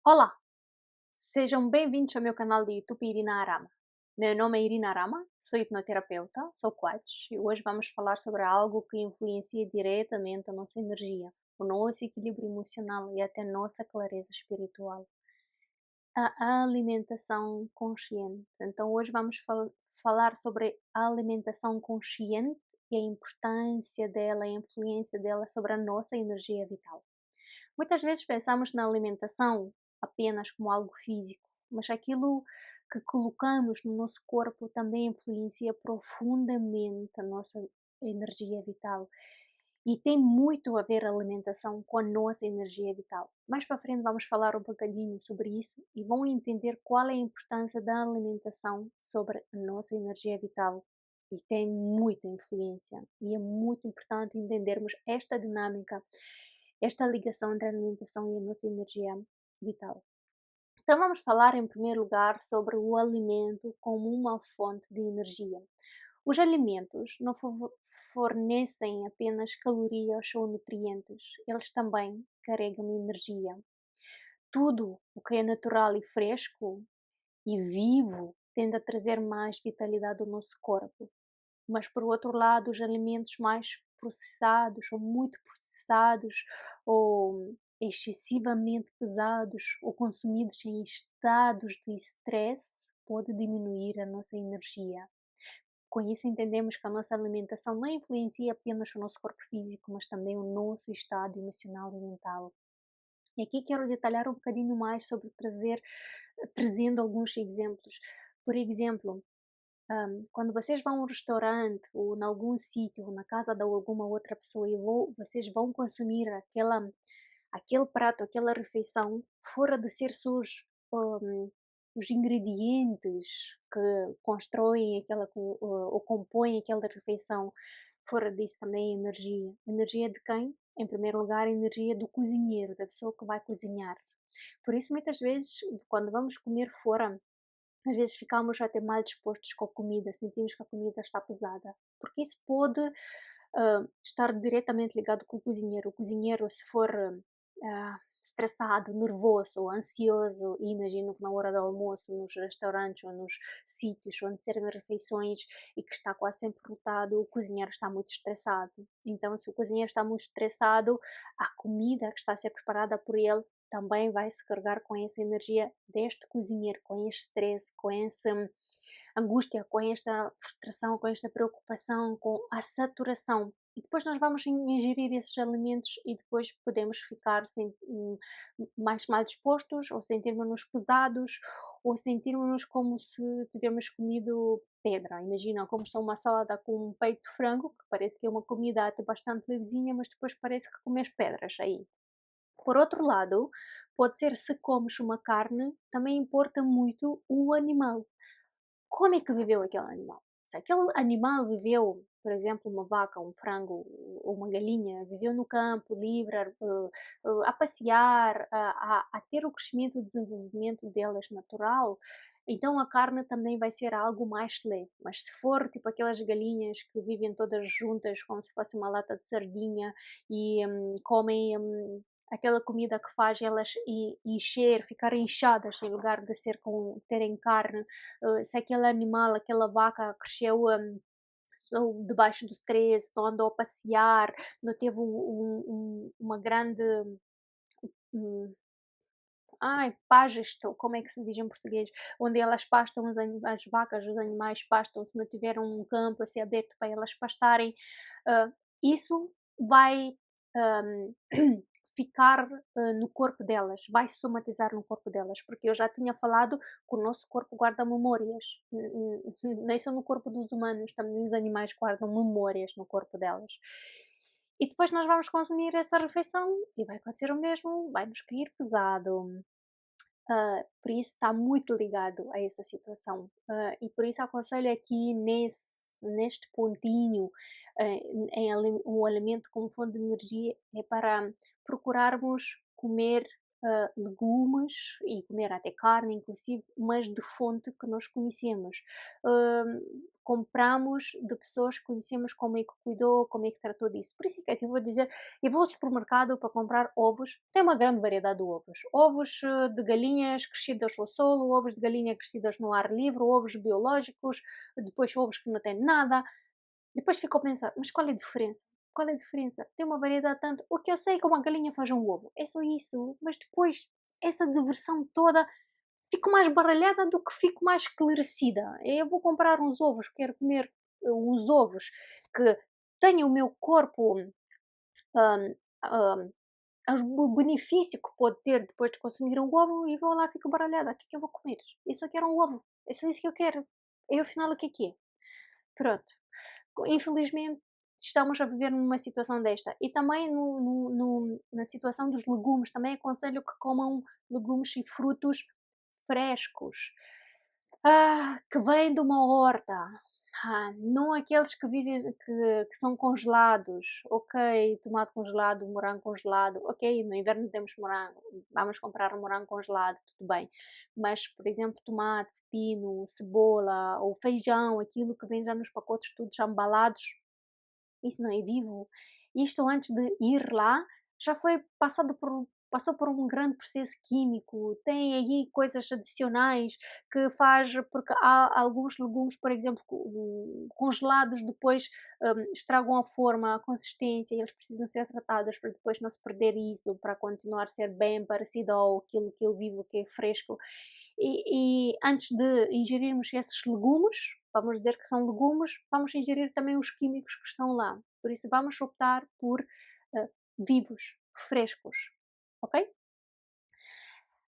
Olá, sejam bem-vindos ao meu canal do YouTube Irina Arama. Meu nome é Irina Arama, sou hipnoterapeuta, sou coach e hoje vamos falar sobre algo que influencia diretamente a nossa energia, o nosso equilíbrio emocional e até a nossa clareza espiritual. A alimentação consciente. Então hoje vamos falar sobre a alimentação consciente e a importância dela, a influência dela sobre a nossa energia vital. Muitas vezes pensamos na alimentação apenas como algo físico, mas aquilo que colocamos no nosso corpo também influencia profundamente a nossa energia vital. E tem muito a ver a alimentação com a nossa energia vital. Mais para frente vamos falar um bocadinho sobre isso e vão entender qual é a importância da alimentação sobre a nossa energia vital. E tem muita influência. E é muito importante entendermos esta dinâmica, esta ligação entre a alimentação e a nossa energia vital. Então vamos falar em primeiro lugar sobre o alimento como uma fonte de energia. Os alimentos não fornecem apenas calorias ou nutrientes, eles também carregam energia. Tudo o que é natural e fresco e vivo tende a trazer mais vitalidade ao nosso corpo. Mas por outro lado, os alimentos mais processados ou muito processados ou excessivamente pesados ou consumidos em estados de stress pode diminuir a nossa energia. Com isso entendemos que a nossa alimentação não influencia apenas o nosso corpo físico, mas também o nosso estado emocional e mental. E aqui quero detalhar um bocadinho mais sobre trazendo alguns exemplos. Por exemplo, quando vocês vão a um restaurante ou em algum sítio, ou na casa de alguma outra pessoa e vocês vão consumir aquele prato, aquela refeição, fora de ser sujo, os ingredientes que constroem ou compõem aquela refeição, fora disso também é energia. Energia de quem? Em primeiro lugar, a energia do cozinheiro, da pessoa que vai cozinhar. Por isso, muitas vezes, quando vamos comer fora, às vezes ficamos até mal dispostos com a comida, sentimos que a comida está pesada, porque isso pode estar diretamente ligado com o cozinheiro. O cozinheiro, se for estressado, nervoso ou ansioso, e imagino que na hora do almoço, nos restaurantes ou nos sítios onde servem refeições e que está quase sempre lotado, o cozinheiro está muito estressado. Então, se o cozinheiro está muito estressado, a comida que está a ser preparada por ele também vai se carregar com essa energia deste cozinheiro, com este stress, com essa angústia, com esta frustração, com esta preocupação, com a saturação. E depois nós vamos ingerir esses alimentos e depois podemos ficar mais mal dispostos, ou sentirmos-nos pesados, ou sentirmos-nos como se tivéssemos comido pedra. Imagina como só uma salada com um peito de frango, que parece que é uma comida até bastante levezinha, mas depois parece que comes pedras aí. Por outro lado, pode ser se comes uma carne, também importa muito o animal. Como é que viveu aquele animal? Se aquele animal viveu, por exemplo, uma vaca, um frango ou uma galinha, viveu no campo, livre, a passear, a ter o crescimento e o desenvolvimento delas natural, então a carne também vai ser algo mais leve. Mas se for tipo aquelas galinhas que vivem todas juntas, como se fosse uma lata de sardinha e comem aquela comida que faz elas encher, ficarem inchadas em lugar de ser com terem carne, se aquele animal, aquela vaca cresceu só debaixo do stress, não andou a passear, não teve uma grande hum, pasto, como é que se diz em português? Onde elas pastam, as vacas, os animais pastam, se não tiveram um campo assim aberto para elas pastarem, ah, isso vai hum, ficar no corpo delas, vai se somatizar no corpo delas, porque eu já tinha falado que o nosso corpo guarda memórias, nem só no corpo dos humanos, também os animais guardam memórias no corpo delas. E depois nós vamos consumir essa refeição e vai acontecer o mesmo, vai nos cair pesado. Por isso está muito ligado a essa situação. E por isso aconselho aqui neste pontinho, um alimento como fonte de energia, é para procurarmos comer legumes e comer até carne, inclusive, mas de fonte que nós conhecemos. Ah, compramos de pessoas que conhecemos como é que cuidou, como é que tratou disso. Por isso é que eu vou dizer, eu vou ao supermercado para comprar ovos, tem uma grande variedade de ovos. Ovos de galinhas crescidas ao solo, ovos de galinha crescidas no ar livre, ovos biológicos, depois ovos que não têm nada. Depois fico a pensar, mas qual é a diferença? Qual é a diferença? Tem uma variedade tanto. O que eu sei é que uma galinha faz um ovo, é só isso. Mas depois, essa diversão toda, fico mais baralhada do que fico mais esclarecida. Eu vou comprar uns ovos, quero comer uns ovos que tenham o meu corpo, hum, hum, o benefício que pode ter depois de consumir um ovo e vou lá e fico baralhada. O que é que eu vou comer? Eu só quero um ovo. É só isso que eu quero. E afinal, o que é? Pronto. Infelizmente, estamos a viver numa situação desta. E também na situação dos legumes, também aconselho que comam legumes e frutos frescos, que vêm de uma horta, não aqueles que vivem, que são congelados. Ok, tomate congelado, morango congelado, ok, no inverno temos morango, vamos comprar um morango congelado, tudo bem. Mas, por exemplo, tomate, pepino, cebola ou feijão, aquilo que vem já nos pacotes todos já embalados, isso não é vivo. Isto antes de ir lá já foi passou por um grande processo químico, tem aí coisas adicionais que faz, porque há alguns legumes, por exemplo, congelados depois estragam a forma, a consistência, e eles precisam ser tratados para depois não se perder isso, para continuar a ser bem parecido ao aquilo que eu vivo, que é fresco. E antes de ingerirmos esses legumes, vamos dizer que são legumes, vamos ingerir também os químicos que estão lá. Por isso, vamos optar por vivos, frescos, ok?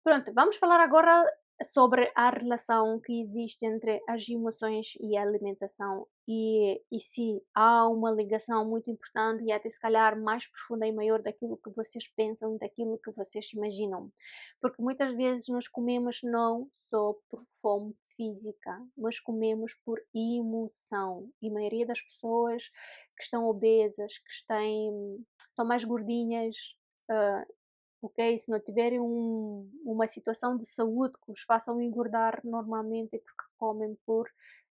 Pronto, vamos falar agora sobre a relação que existe entre as emoções e a alimentação e se há uma ligação muito importante e até se calhar mais profunda e maior daquilo que vocês pensam, daquilo que vocês imaginam. Porque muitas vezes nós comemos não só por fome física, mas comemos por emoção. E a maioria das pessoas que estão obesas, são mais gordinhas, uh, ok? Se não tiverem uma situação de saúde que os façam engordar normalmente é porque comem por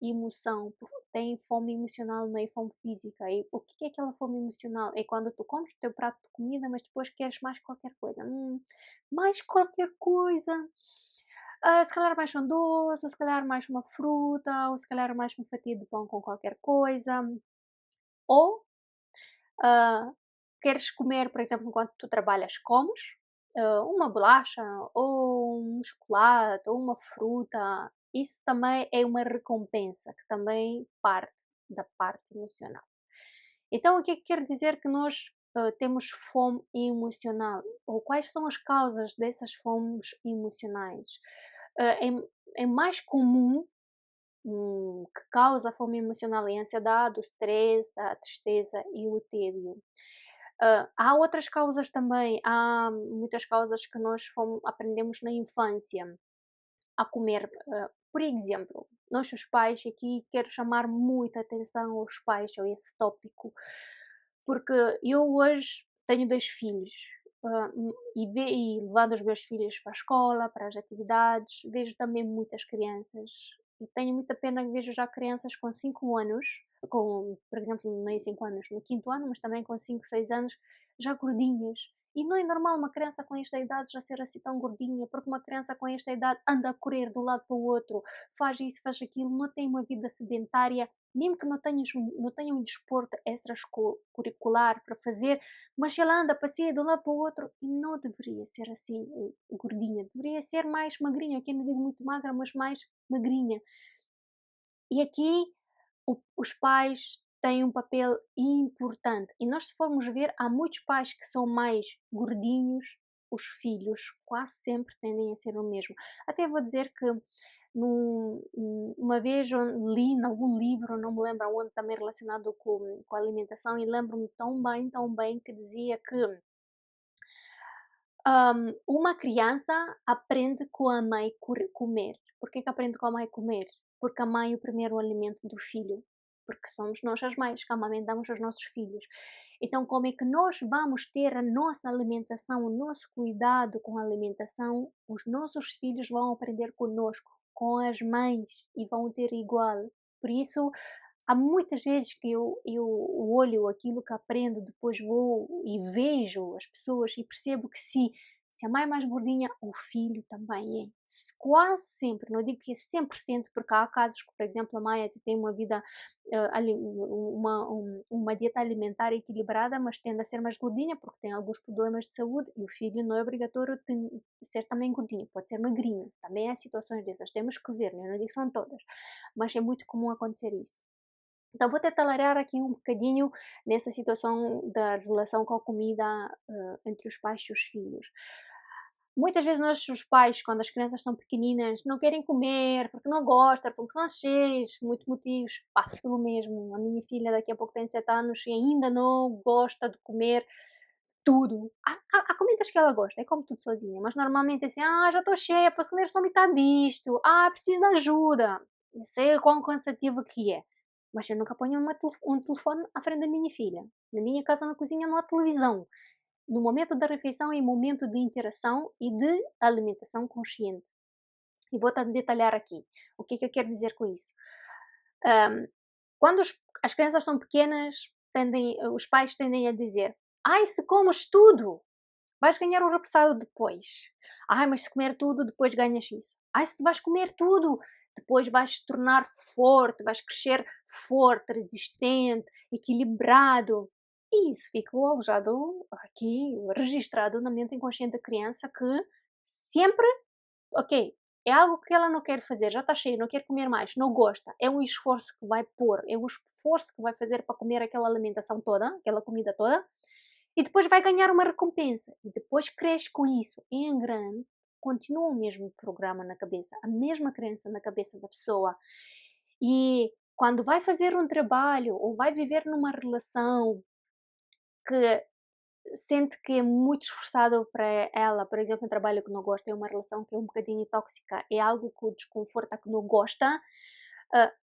emoção, porque têm fome emocional, não é fome física. E o que é aquela fome emocional? É quando tu comes o teu prato de comida, mas depois queres mais qualquer coisa. Mais qualquer coisa. Se calhar mais um doce, ou se calhar mais uma fruta, ou se calhar mais uma fatia de pão com qualquer coisa. Ou ah, queres comer, por exemplo, enquanto tu trabalhas, comes uma bolacha, ou um chocolate, ou uma fruta. Isso também é uma recompensa, que também parte da parte emocional. Então, o que é que quer dizer que nós temos fome emocional? Ou quais são as causas dessas fomes emocionais? É mais comum que causa a fome emocional é a ansiedade, o stress, a tristeza e o tédio. Há outras causas também, há muitas causas que nós aprendemos na infância a comer. Por exemplo, nós os pais, aqui quero chamar muita atenção aos pais a esse tópico, porque eu hoje tenho 2 filhos. E levando os meus filhos para a escola, para as atividades, vejo também muitas crianças e tenho muita pena que vejo já crianças com 5 anos, por exemplo, nem 5 anos, no quinto ano, mas também com 5, 6 anos, já gordinhas. E não é normal uma criança com esta idade já ser assim tão gordinha, porque uma criança com esta idade anda a correr de um lado para o outro, faz isso, faz aquilo, não tem uma vida sedentária, mesmo que não tenha um desporto extracurricular para fazer, mas ela anda, passeia de um lado para o outro e não deveria ser assim, gordinha, deveria ser mais magrinha, aqui não digo muito magra, mas mais magrinha. E aqui os pais têm um papel importante. E nós, se formos ver, há muitos pais que são mais gordinhos, os filhos quase sempre tendem a ser o mesmo. Até vou dizer que uma vez li em algum livro, não me lembro onde, também relacionado com a alimentação, e lembro-me tão bem, que dizia que uma criança aprende com a mãe comer. Por que aprende com a mãe comer? Porque a mãe é o primeiro alimento do filho. Porque somos nós as mães que amamentamos os nossos filhos. Então, como é que nós vamos ter a nossa alimentação, o nosso cuidado com a alimentação? Os nossos filhos vão aprender conosco, com as mães, e vão ter igual. Por isso, há muitas vezes que eu olho aquilo que aprendo, depois vou e vejo as pessoas e percebo que se a mãe é mais gordinha, o filho também é. Quase sempre, não digo que é 100%, porque há casos que, por exemplo, a mãe até tem uma vida, uma dieta alimentar equilibrada, mas tende a ser mais gordinha porque tem alguns problemas de saúde e o filho não é obrigatório ser também gordinho, pode ser magrinho. Também há situações dessas, temos que ver, né? Eu não digo que são todas, mas é muito comum acontecer isso. Então vou tentar alargar aqui um bocadinho nessa situação da relação com a comida entre os pais e os filhos. Muitas vezes nós, os pais, quando as crianças são pequeninas, não querem comer porque não gostam, porque são cheios, muitos motivos. Passo pelo mesmo. A minha filha daqui a pouco tem 7 anos e ainda não gosta de comer tudo. Há comidas que ela gosta, é como tudo sozinha, mas normalmente é assim, já estou cheia, posso comer só metade disto, preciso de ajuda. Eu sei quão cansativo que é, mas eu nunca ponho um telefone à frente da minha filha. Na minha casa, na cozinha, não há televisão. No momento da refeição é momento de interação e de alimentação consciente. E vou detalhar aqui. O que é que eu quero dizer com isso? Quando as crianças são pequenas, os pais tendem a dizer: ai, se comes tudo, vais ganhar o repousado depois. Ai, mas se comer tudo, depois ganhas isso. Ai, se vais comer tudo, depois vais te tornar forte, vais crescer forte, resistente, equilibrado. E isso ficou alojado aqui, registrado na mente inconsciente da criança que sempre, ok, é algo que ela não quer fazer, já está cheia, não quer comer mais, não gosta, é um esforço que vai pôr, é um esforço que vai fazer para comer aquela alimentação toda, aquela comida toda, e depois vai ganhar uma recompensa. E depois cresce com isso em grande, continua o mesmo programa na cabeça, a mesma crença na cabeça da pessoa. E quando vai fazer um trabalho ou vai viver numa relação que sente que é muito esforçado para ela, por exemplo, um trabalho que não gosta, é uma relação que é um bocadinho tóxica, é algo que o desconforta, que não gosta,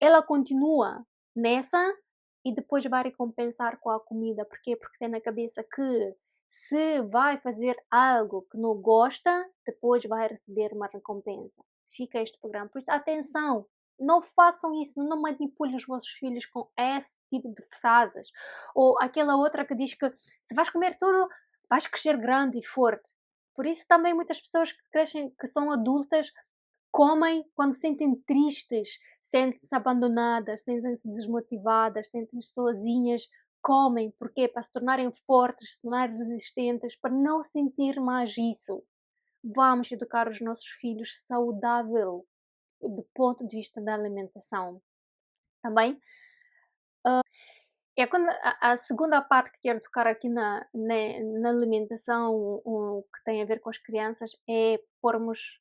ela continua nessa e depois vai recompensar com a comida. Porquê? Porque tem na cabeça que se vai fazer algo que não gosta, depois vai receber uma recompensa. Fica este programa. Por isso, atenção, não façam isso, não manipulem os vossos filhos com esse tipo de frases. Ou aquela outra que diz que se vais comer tudo, vais crescer grande e forte. Por isso também muitas pessoas que crescem, que são adultas, comem quando se sentem tristes, sentem-se abandonadas, sentem-se desmotivadas, sentem-se sozinhas, comem. Porquê? Para se tornarem fortes, se tornarem resistentes, para não sentir mais isso. Vamos educar os nossos filhos saudável do ponto de vista da alimentação. Também é quando a segunda parte que quero tocar aqui na alimentação, o que tem a ver com as crianças, é pormos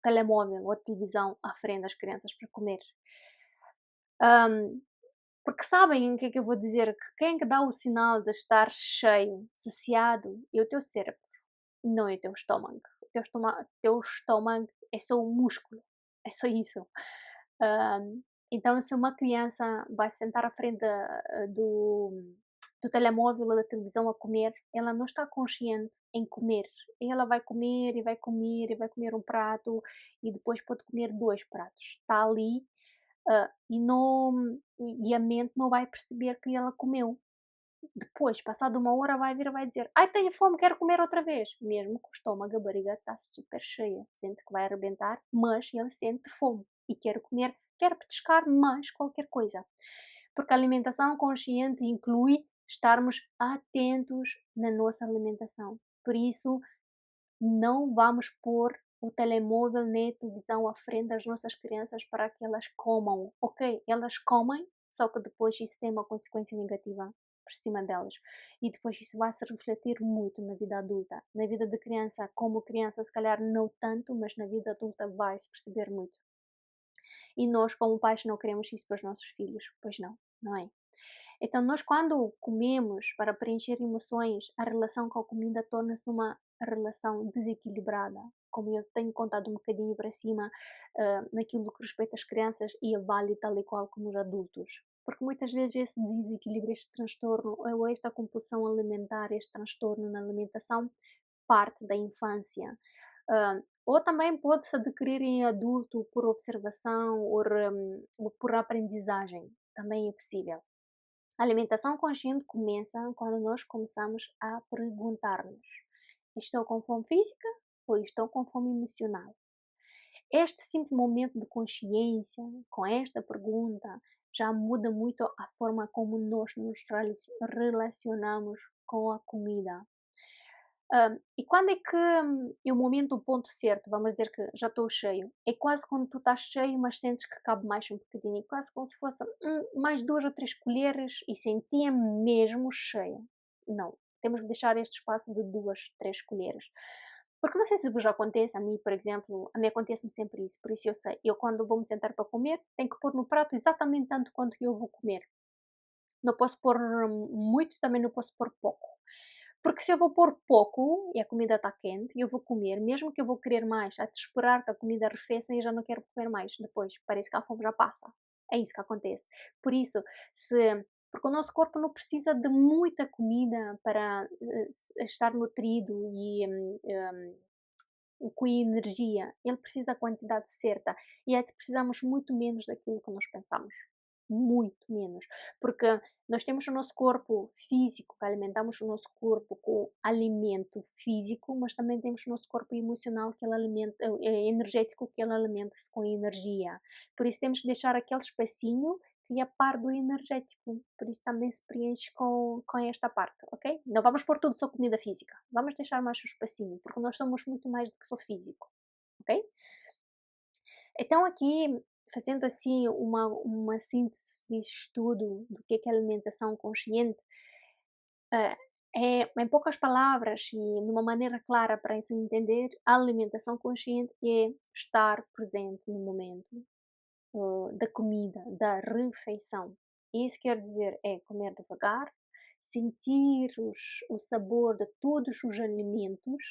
telemóvel ou televisão à frente das crianças para comer. Porque sabem o que é que eu vou dizer? Que quem é que dá o sinal de estar cheio, saciado, é o teu cérebro, não é o teu estômago. O teu estômago é só o músculo, é só isso. Então, se uma criança vai sentar à frente do telemóvel ou da televisão a comer, ela não está consciente em comer. Ela vai comer e vai comer e vai comer um prato e depois pode comer 2 pratos. Está ali, e não e a mente não vai perceber que ela comeu. Depois, passado uma hora, vai vir e vai dizer: ai, tenho fome, quero comer outra vez. Mesmo que o estômago, a barriga está super cheia, sente que vai arrebentar, mas ele sente fome e quer comer, quer petiscar mais qualquer coisa. Porque a alimentação consciente inclui estarmos atentos na nossa alimentação. Por isso, não vamos pôr o telemóvel nem a televisão à frente das nossas crianças para que elas comam. Ok, elas comem, só que depois isso tem uma consequência negativa por cima delas. E depois isso vai se refletir muito na vida adulta. Na vida de criança, como criança, se calhar não tanto, mas na vida adulta vai se perceber muito. E nós, como pais, não queremos isso para os nossos filhos. Pois não, não é? Então, nós, quando comemos para preencher emoções, a relação com a comida torna-se uma relação desequilibrada. Como eu tenho contado um bocadinho para cima, naquilo que respeita às crianças e é válido tal e qual como os adultos. Porque muitas vezes esse desequilíbrio, este transtorno, ou esta compulsão alimentar, este transtorno na alimentação, parte da infância. Ou também pode-se adquirir em adulto por observação ou por aprendizagem, também é possível. A alimentação consciente começa quando nós começamos a perguntar-nos: estou com fome física ou estou com fome emocional? Este simples momento de consciência, com esta pergunta, já muda muito a forma como nós nos relacionamos com a comida. E quando é que é o momento, o ponto certo? Vamos dizer que já estou cheio. É quase quando tu estás cheio, mas sentes que cabe mais um bocadinho. É quase como se fosse mais 2 ou 3 colheres e sentia mesmo cheia. Não, temos de deixar este espaço de 2, 3 colheres. Porque não sei se vos acontece, a mim, por exemplo, a mim acontece-me sempre isso, por isso eu sei. Eu quando vou me sentar para comer, tenho que pôr no prato exatamente tanto quanto eu vou comer. Não posso pôr muito, também não posso pôr pouco. Porque se eu vou pôr pouco e a comida está quente, eu vou comer, mesmo que eu vou querer mais, até esperar que a comida arrefeça e eu já não quero comer mais depois. Parece que a fome já passa. É isso que acontece. Por isso, porque o nosso corpo não precisa de muita comida para estar nutrido e com energia. Ele precisa da quantidade certa. E é que precisamos muito menos daquilo que nós pensamos. Muito menos. Porque nós temos o nosso corpo físico, que alimentamos o nosso corpo com alimento físico, mas também temos o nosso corpo emocional, que ele alimenta, energético, que ele alimenta-se com energia. Por isso temos que deixar aquele espacinho que é a par do energético. Por isso também se preenche com esta parte, ok? Não vamos pôr tudo só comida física. Vamos deixar mais um espacinho, porque nós somos muito mais do que só físico, ok? Então aqui, fazendo assim uma síntese de estudo do que é alimentação consciente, eh, em poucas palavras e numa maneira clara para se entender, a alimentação consciente é estar presente no momento da comida, da refeição. Isso quer dizer é comer devagar, sentir o sabor de todos os alimentos,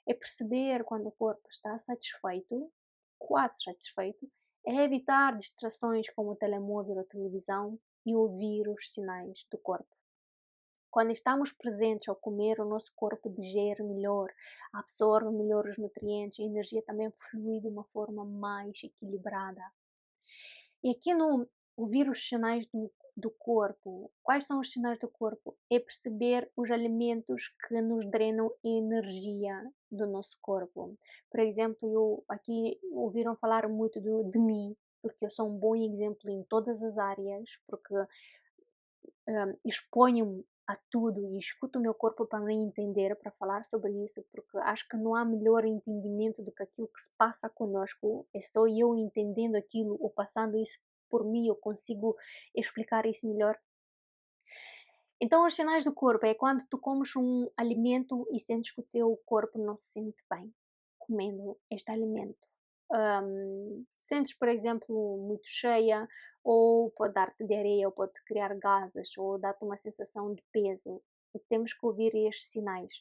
é perceber quando o corpo está satisfeito, quase satisfeito, é evitar distrações como o telemóvel ou a televisão e ouvir os sinais do corpo. Quando estamos presentes ao comer, o nosso corpo digere melhor, absorve melhor os nutrientes e a energia também flui de uma forma mais equilibrada. E aqui no ouvir os sinais do corpo, quais são os sinais do corpo? É perceber os alimentos que nos drenam energia do nosso corpo. Por exemplo, aqui ouviram falar muito de mim, porque eu sou um bom exemplo em todas as áreas, porque exponho-me a tudo e escuto o meu corpo para me entender, para falar sobre isso, porque acho que não há melhor entendimento do que aquilo que se passa conosco. É só eu entendendo aquilo ou passando isso por mim, eu consigo explicar isso melhor. Então, os sinais do corpo é quando tu comes um alimento e sentes que o teu corpo não se sente bem comendo este alimento. Sentes, por exemplo, muito cheia, ou pode dar-te diarreia, ou pode criar gases, ou dar-te uma sensação de peso. E temos que ouvir estes sinais.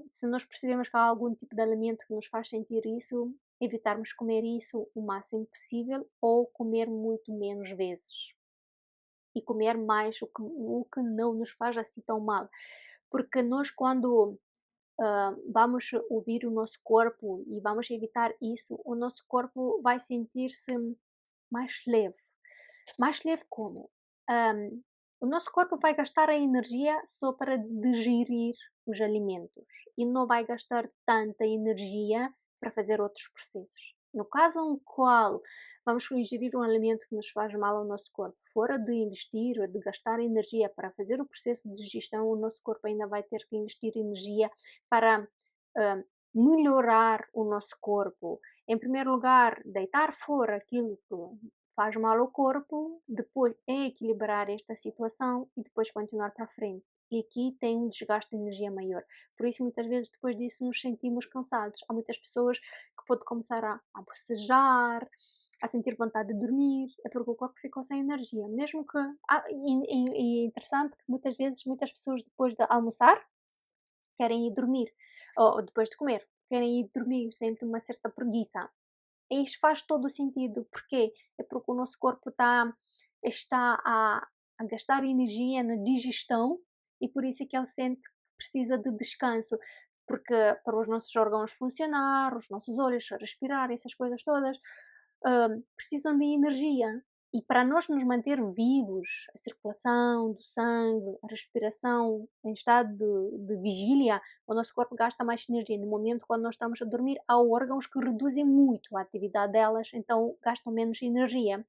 Se nós percebemos que há algum tipo de alimento que nos faz sentir isso, evitarmos comer isso o máximo possível ou comer muito menos vezes e comer mais o que não nos faz assim tão mal. Porque nós, quando vamos ouvir o nosso corpo e vamos evitar isso, o nosso corpo vai sentir-se mais leve. Mais leve como? O nosso corpo vai gastar a energia só para digerir os alimentos e não vai gastar tanta energia para fazer outros processos. No caso em qual vamos ingerir um alimento que nos faz mal ao nosso corpo, fora de investir ou de gastar energia para fazer o processo de digestão, o nosso corpo ainda vai ter que investir energia para melhorar o nosso corpo. Em primeiro lugar, deitar fora aquilo que faz mal ao corpo, depois é equilibrar esta situação e depois continuar para frente. E aqui tem um desgaste de energia maior. Por isso, muitas vezes, depois disso, nos sentimos cansados. Há muitas pessoas que podem começar a bocejar, a sentir vontade de dormir, é porque o corpo ficou sem energia. Mesmo que. E é interessante que muitas vezes, muitas pessoas, depois de almoçar, querem ir dormir. Ou depois de comer, querem ir dormir, sentem uma certa preguiça. E isto faz todo o sentido. Porquê? É porque o nosso corpo está a gastar energia na digestão e por isso é que ele sente que precisa de descanso. porque para os nossos órgãos funcionar, os nossos olhos respirar, essas coisas todas, precisam de energia. E para nós nos manter vivos, a circulação do sangue, a respiração em estado de vigília, o nosso corpo gasta mais energia. No momento quando nós estamos a dormir, há órgãos que reduzem muito a atividade delas, então gastam menos energia.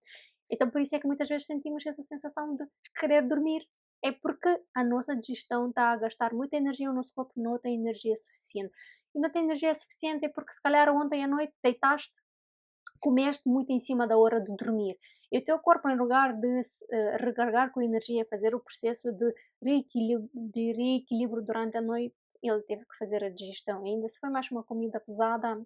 Então por isso é que muitas vezes sentimos essa sensação de querer dormir. É porque a nossa digestão está a gastar muita energia, o nosso corpo não tem energia suficiente. E não tem energia suficiente é porque se calhar ontem à noite deitaste, comeste muito em cima da hora de dormir. E o teu corpo, em lugar de recarregar com energia, fazer o processo de reequilíbrio durante a noite, ele teve que fazer a digestão. E ainda se foi mais uma comida pesada,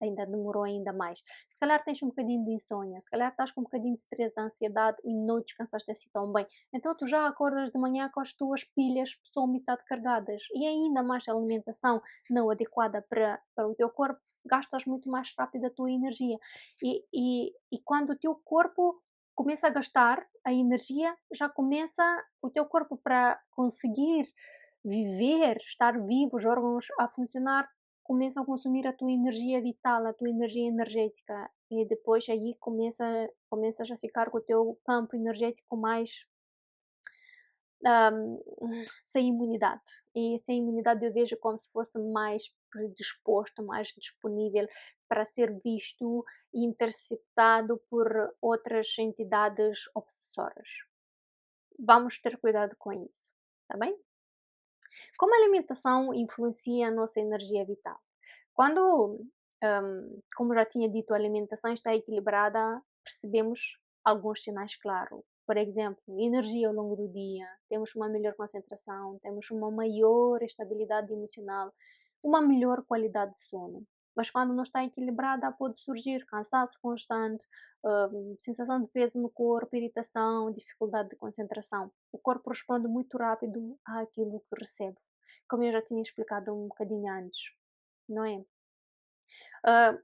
ainda demorou ainda mais. Se calhar tens um bocadinho de insônia, se calhar estás com um bocadinho de stress, de ansiedade e não descansaste assim tão bem. Então tu já acordas de manhã com as tuas pilhas só metade carregadas e ainda mais alimentação não adequada para o teu corpo, gastas muito mais rápido a tua energia. E quando o teu corpo começa a gastar a energia, já começa o teu corpo para conseguir viver, estar vivo, os órgãos a funcionar, começam a consumir a tua energia vital, a tua energia energética e depois aí começas a ficar com o teu campo energético mais hum, sem imunidade. E sem imunidade eu vejo como se fosse mais predisposto, mais disponível para ser visto e interceptado por outras entidades obsessoras. Vamos ter cuidado com isso, tá bem? Como a alimentação influencia a nossa energia vital? Quando, como já tinha dito, a alimentação está equilibrada, percebemos alguns sinais claros. Por exemplo, energia ao longo do dia, temos uma melhor concentração, temos uma maior estabilidade emocional, uma melhor qualidade de sono. Mas quando não está equilibrada, pode surgir cansaço constante, sensação de peso no corpo, irritação, dificuldade de concentração. O corpo responde muito rápido àquilo que recebe, como eu já tinha explicado um bocadinho antes, não é? Ah,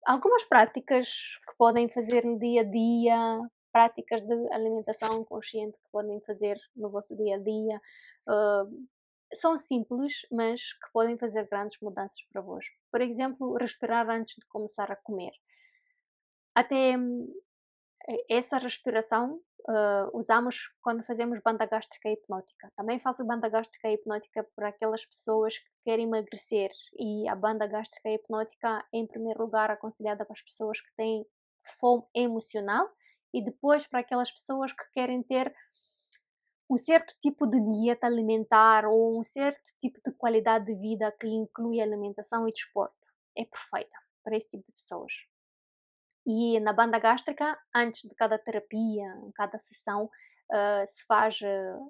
algumas práticas que podem fazer no dia a dia, práticas de alimentação consciente que podem fazer no vosso dia a dia, ah, são simples, mas que podem fazer grandes mudanças para vós. Por exemplo, respirar antes de começar a comer. Até essa respiração usamos quando fazemos banda gástrica hipnótica. Também faço banda gástrica hipnótica para aquelas pessoas que querem emagrecer e a banda gástrica hipnótica é em primeiro lugar aconselhada para as pessoas que têm fome emocional e depois para aquelas pessoas que querem ter um certo tipo de dieta alimentar ou um certo tipo de qualidade de vida que inclui alimentação e desporto. É perfeita para esse tipo de pessoas. E na banda gástrica, antes de cada terapia, em cada sessão, se faz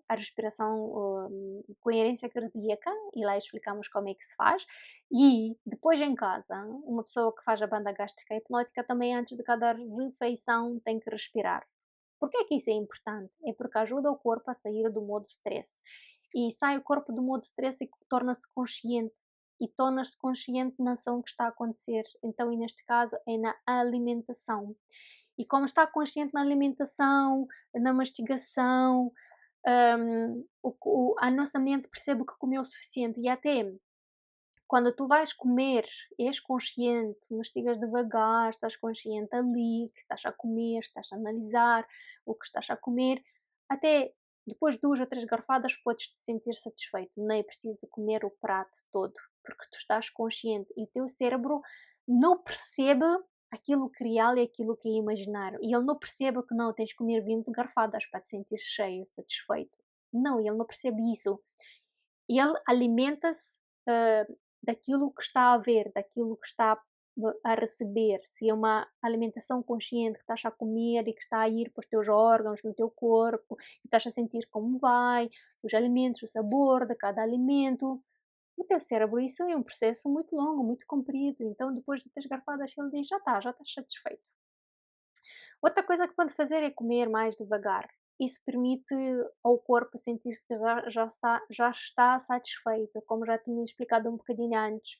a respiração coerência cardíaca e lá explicamos como é que se faz. E depois em casa, uma pessoa que faz a banda gástrica hipnótica também antes de cada refeição tem que respirar. Por que é que isso é importante? É porque ajuda o corpo a sair do modo stress. E sai o corpo do modo stress e torna-se consciente e tornas-te consciente na ação que está a acontecer. Então, e neste caso, é na alimentação. E como está consciente na alimentação, na mastigação, a nossa mente percebe que comeu o suficiente e até quando tu vais comer, és consciente, mastigas devagar, estás consciente ali, que estás a comer, estás a analisar o que estás a comer, até depois de 2 ou 3 garfadas podes te sentir satisfeito, nem é preciso comer o prato todo, porque tu estás consciente e o teu cérebro não percebe aquilo que é real e aquilo que é imaginário. E ele não percebe que não tens de comer 20 garfadas para te sentir cheio, satisfeito. Não, ele não percebe isso. Ele alimenta-se daquilo que está a ver, daquilo que está a receber. Se é uma alimentação consciente que estás a comer e que está a ir para os teus órgãos, no teu corpo, e estás a sentir como vai, os alimentos, o sabor de cada alimento. O teu cérebro, isso é um processo muito longo, muito comprido. Então, depois de 3 garfadas, ele diz: já estás satisfeito. Outra coisa que pode fazer é comer mais devagar. Isso permite ao corpo sentir-se que já está satisfeito, como já tinha explicado um bocadinho antes.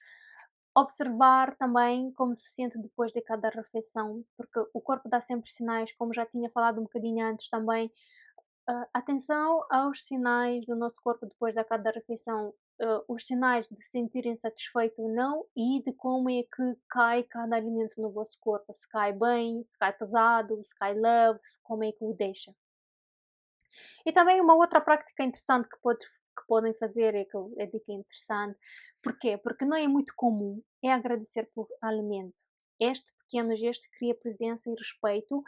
Observar também como se sente depois de cada refeição, porque o corpo dá sempre sinais, como já tinha falado um bocadinho antes também, Atenção aos sinais do nosso corpo depois de cada refeição, os sinais de se sentir insatisfeito ou não e de como é que cai cada alimento no vosso corpo, se cai bem, se cai pesado, se cai leve, como é que o deixa. E também uma outra prática interessante que podem fazer, é dica interessante, porquê? Porque não é muito comum, é agradecer por alimento. Este pequeno gesto cria presença e respeito,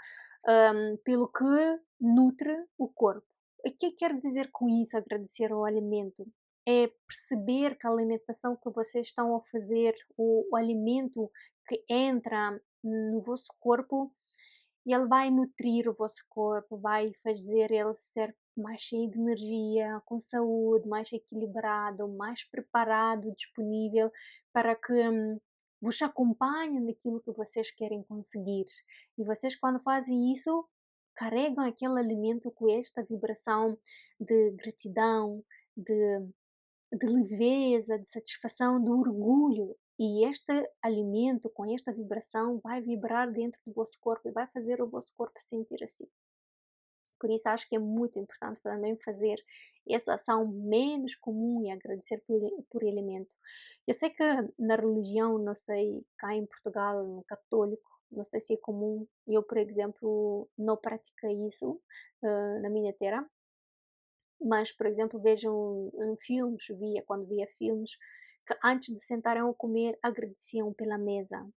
pelo que nutre o corpo. O que é que quero dizer com isso, agradecer ao alimento? É perceber que a alimentação que vocês estão a fazer, o alimento que entra no vosso corpo, ele vai nutrir o vosso corpo, vai fazer ele ser mais cheio de energia, com saúde, mais equilibrado, mais preparado, disponível para que vos acompanhe naquilo que vocês querem conseguir. E vocês, quando fazem isso, carregam aquele alimento com esta vibração de gratidão, de de leveza, de satisfação, de orgulho. E este alimento, com esta vibração, vai vibrar dentro do vosso corpo e vai fazer o vosso corpo sentir assim. Por isso, acho que é muito importante também fazer essa ação menos comum e agradecer por alimento. Eu sei que na religião, não sei, cá em Portugal, no católico, não sei se é comum. Eu, por exemplo, não pratiquei isso na minha terra, mas, por exemplo, vejo em filmes, quando via filmes, que antes de sentarem a comer agradeciam pela mesa.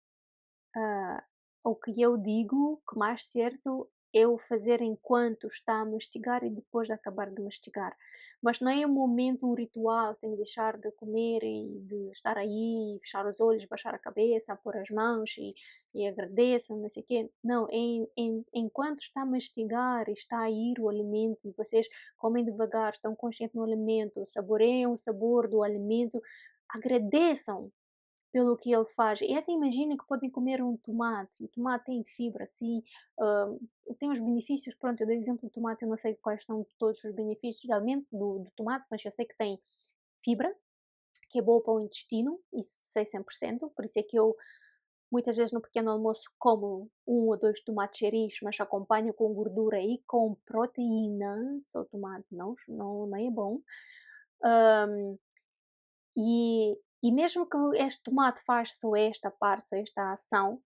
Ah, o que eu digo que mais certo é o fazer enquanto está a mastigar e depois de acabar de mastigar. Mas não é um momento, um ritual, tem que deixar de comer e de estar aí, fechar os olhos, baixar a cabeça, pôr as mãos e agradeça, não sei o quê. Não, enquanto está a mastigar e está a ir o alimento e vocês comem devagar, estão conscientes no alimento, saboreiam o sabor do alimento, agradeçam pelo que ele faz. E até imagina que podem comer um tomate, o tomate tem fibra, assim, hã, tem os benefícios, pronto, eu dei o exemplo do tomate, eu não sei quais são todos os benefícios realmente do tomate, mas eu sei que tem fibra, que é boa para o intestino, isso sei 100%, por isso é que eu muitas vezes no pequeno almoço como um ou 2 tomates ceris, mas acompanho com gordura e com proteína, só o tomate não é bom. Hã e mesmo que este tomate faz só esta parte, só esta ação,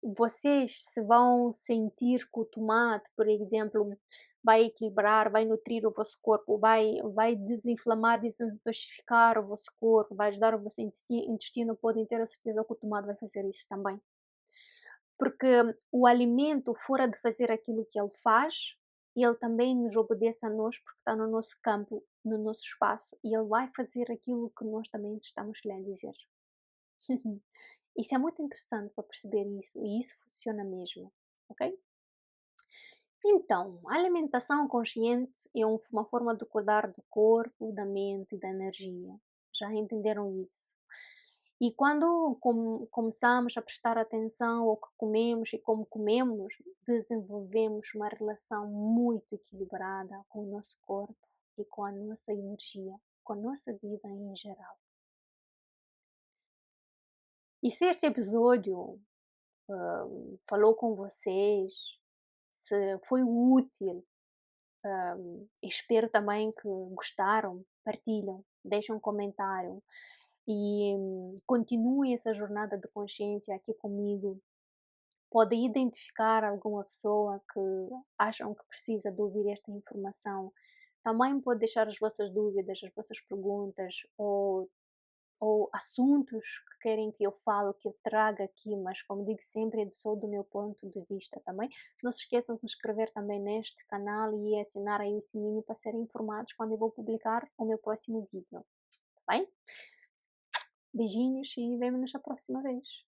vocês se vão sentir que o tomate, por exemplo, vai equilibrar, vai nutrir o vosso corpo, vai desinflamar, desintoxicar o vosso corpo, vai ajudar o vosso intestino, podem ter a certeza que o tomate vai fazer isso também. Porque o alimento, fora de fazer aquilo que ele faz, ele também nos obedece a nós, porque está no nosso campo, no nosso espaço, e ele vai fazer aquilo que nós também estamos lhe a dizer. Isso é muito interessante para perceber isso, e isso funciona mesmo, ok? Então, a alimentação consciente é uma forma de cuidar do corpo, da mente e da energia. Já entenderam isso? E quando começamos a prestar atenção ao que comemos e como comemos, desenvolvemos uma relação muito equilibrada com o nosso corpo e com a nossa energia, com a nossa vida em geral. E se este episódio falou com vocês, se foi útil, espero também que gostaram, partilham, deixem um comentário e continuem essa jornada de consciência aqui comigo. Podem identificar alguma pessoa que acham que precisa de ouvir esta informação. Também pode deixar as vossas dúvidas, as vossas perguntas ou assuntos que querem que eu fale, que eu traga aqui, mas como digo sempre, é só do meu ponto de vista também. Não se esqueçam de se inscrever também neste canal e assinar aí o sininho para serem informados quando eu vou publicar o meu próximo vídeo. Tá bem? Beijinhos e vemo-nos a próxima vez.